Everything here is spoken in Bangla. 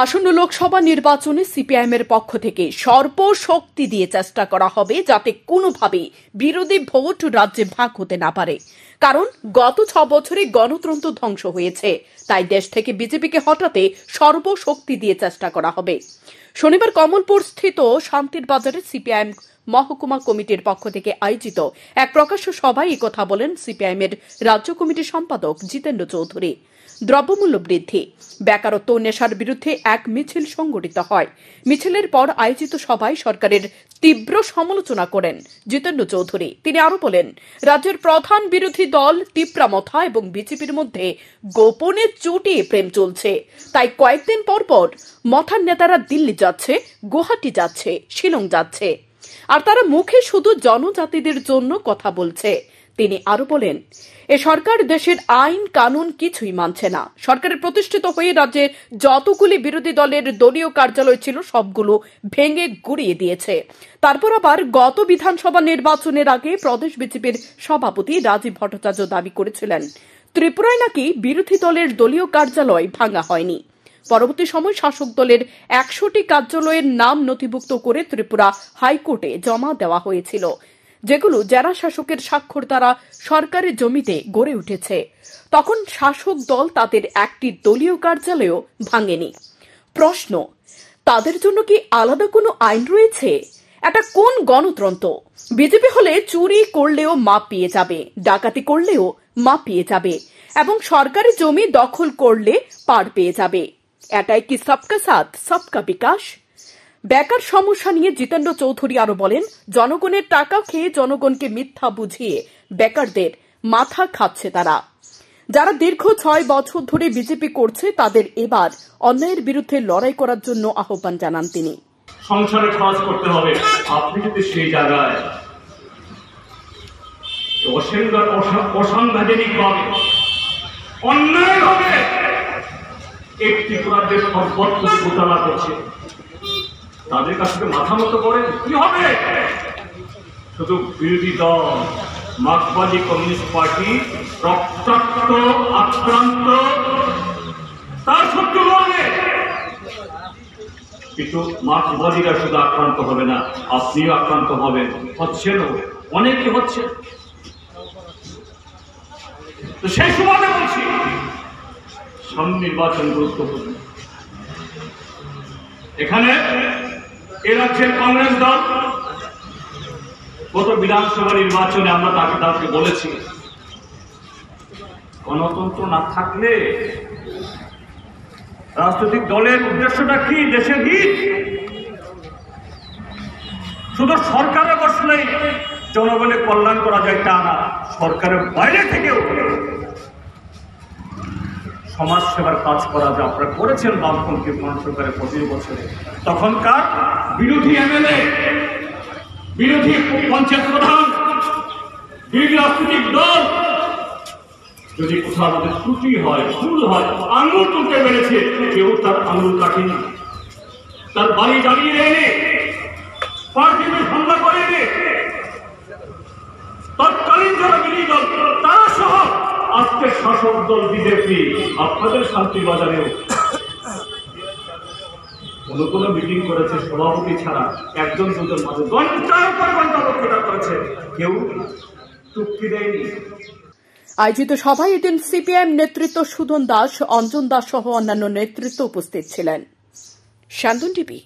আসন্ন লোকসভা নির্বাচনে সিপিআইএমের পক্ষ থেকে সর্বশক্তি দিয়ে চেষ্টা করা হবে যাতে কোনোভাবেই বিরোধী ভোট রাজ্যে ভাগ হতে না পারে। কারণ গত 6 বছরে গণতন্ত্র ধ্বংস হয়েছে, তাই দেশ থেকে বিজেপিকে হটাতে সর্বশক্তি দিয়ে চেষ্টা করা হবে। শনিবার কমলপুর স্থিত শান্তির বাজারে সিপিআইএম মহকুমা কমিটির পক্ষ থেকে আয়োজিত এক প্রকাশ্য সভায় একথা বলেন সিপিআইএমের রাজ্য কমিটির সম্পাদক জিতেন্দ্র চৌধুরী। দ্রব্যমূল্য বৃদ্ধি, বেকারত্ব ও নেশার বিরুদ্ধে এক মিছিল সংগঠিত হয়। মিছিলের পর আয়োজিত সভায় সরকারের তীব্র সমালোচনা করেন জিতেন্দ্র চৌধুরী। তিনি আরো বলেন, রাজ্যের প্রধান বিরোধী দল তীব্রামথা এবং বিজেপির মধ্যে গোপনে চুটিয়ে প্রেম চলছে। তাই কয়েকদিন পর পর মথার নেতারা দিল্লি যাচ্ছে, গুয়াহাটি যাচ্ছে, শিলং যাচ্ছে, আর তারা মুখে শুধু জনজাতিদের জন্য কথা বলছে। তিনি আরো বলেন, এ সরকার দেশের আইন কানুন কিছুই মানছে না। সরকারের প্রতিষ্ঠিত হয়ে রাজ্যে যতগুলি বিরোধী দলের দলীয় কার্যালয় ছিল সবগুলো ভেঙে গুড়িয়ে দিয়েছে। তারপর আবার গত বিধানসভা নির্বাচনের আগে প্রদেশ বিজেপির সভাপতি রাজীব ভট্টাচার্য দাবি করেছিলেন ত্রিপুরায় নাকি বিরোধী দলের দলীয় কার্যালয় ভাঙা হয়নি। পরবর্তী সময় শাসক দলের 100টি কার্যালয়ের নাম নথিভুক্ত করে ত্রিপুরা হাইকোর্টে জমা দেওয়া হয়েছিল, যেগুলো জেলা শাসকের স্বাক্ষর দ্বারা সরকারের জমিতে গড়ে উঠেছে। তখন শাসক দল তাদের একটি দলীয় কার্যালয়ও ভাঙেনি। প্রশ্ন, তাদের জন্য কি আলাদা কোনো আইন রয়েছে? এটা কোন গণতন্ত্র? বিজেপি হলে চুরি করলেও মাপ পেয়ে যাবে, ডাকাতি করলেও মাপ পেয়ে যাবে এবং সরকারি জমি দখল করলে পার পেয়ে যাবে। এটাই কি সবকা সাথ সবকা বিকাশ? বেকার সমস্যা নিয়ে জিতেন্দ্র চৌধুরী আরো বলেন, জনগণের টাকা খেয়ে জনগণকে মিথ্যা বুঝিয়ে বেকারদের মাথা খাচ্ছে তারা। যারা দীর্ঘ 6 বছর ধরে বিজেপি করছে তাদের এবার অন্যায়ের বিরুদ্ধে লড়াই করার জন্য আহ্বান জানান তিনি। সংসারে খরচ করতে হবে, আপনি যদি সেই জায়গায় অসাংবিধানিক ভাবে অন্যায় হবে একটি রাজ্যের সম্পত্তি ঘোটালা করছে, তাদের কাছ থেকে মাথা মতো করে কি হবে? শুধু বিরোধী দল মার্কসবাদী কমিউনিস্ট পার্টি রক্তাক্ত আক্রান্ত তার শত্রু বলবে, কিন্তু মার্কসবাদীরা শুধু আক্রান্ত হবে না, আপনিও আক্রান্ত হবেন, হচ্ছেন, অনেকে হচ্ছে। তো সেই সময় বলছি সামনে নির্বাচন গুরুত্বপূর্ণ। এখানে এ রাজ্যের কংগ্রেস দল গত বিধানসভা নির্বাচনে আমরা তাকে বলেছি, গণতন্ত্র না থাকলে রাজনৈতিক দলের উদ্দেশ্যটা কি? দেশের হিত। শুধু সরকারে বসলেই জনগণের কল্যাণ করা যায় তা না, সরকারের বাইরে থেকেও সমাজ সেবার কাজ করা যায়। আপনারা করেছেন বামপন্থী সরকারের 25 বছরে, তখনকার বিরোধী এমএলএ, বিরোধী পঞ্চায়েত প্রধান, বিরোধী রাজনৈতিক দল যদি কোথাও আমাদের ত্রুটি হয়, ভুল হয়, আঙুল তুলতে পেরেছে, কেউ তার আঙুল কাটেনি, তার বাড়ি জ্বালিয়ে এনে পার্টিতে হামলা করে এনে তৎকালীন যারা বিরোধী দল তারা সহ আজকে শাসক দল বিজেপি আপনাদের শান্তির বাজারেও কোনো মিটিং করেছে সভাপতি ছাড়া, একজন দুজন মাঝে ঘন্টার পর ঘন্টা বক্তৃতা করেছে, কেউ চুক্তি দেয়নি। আয়োজিত সভায় এদিন সিপিআইএম নেতৃত্ব সুধন দাস, অঞ্জন দাস সহ অন্যান্য নেতৃত্ব উপস্থিত ছিলেন। শান্তন টিভি।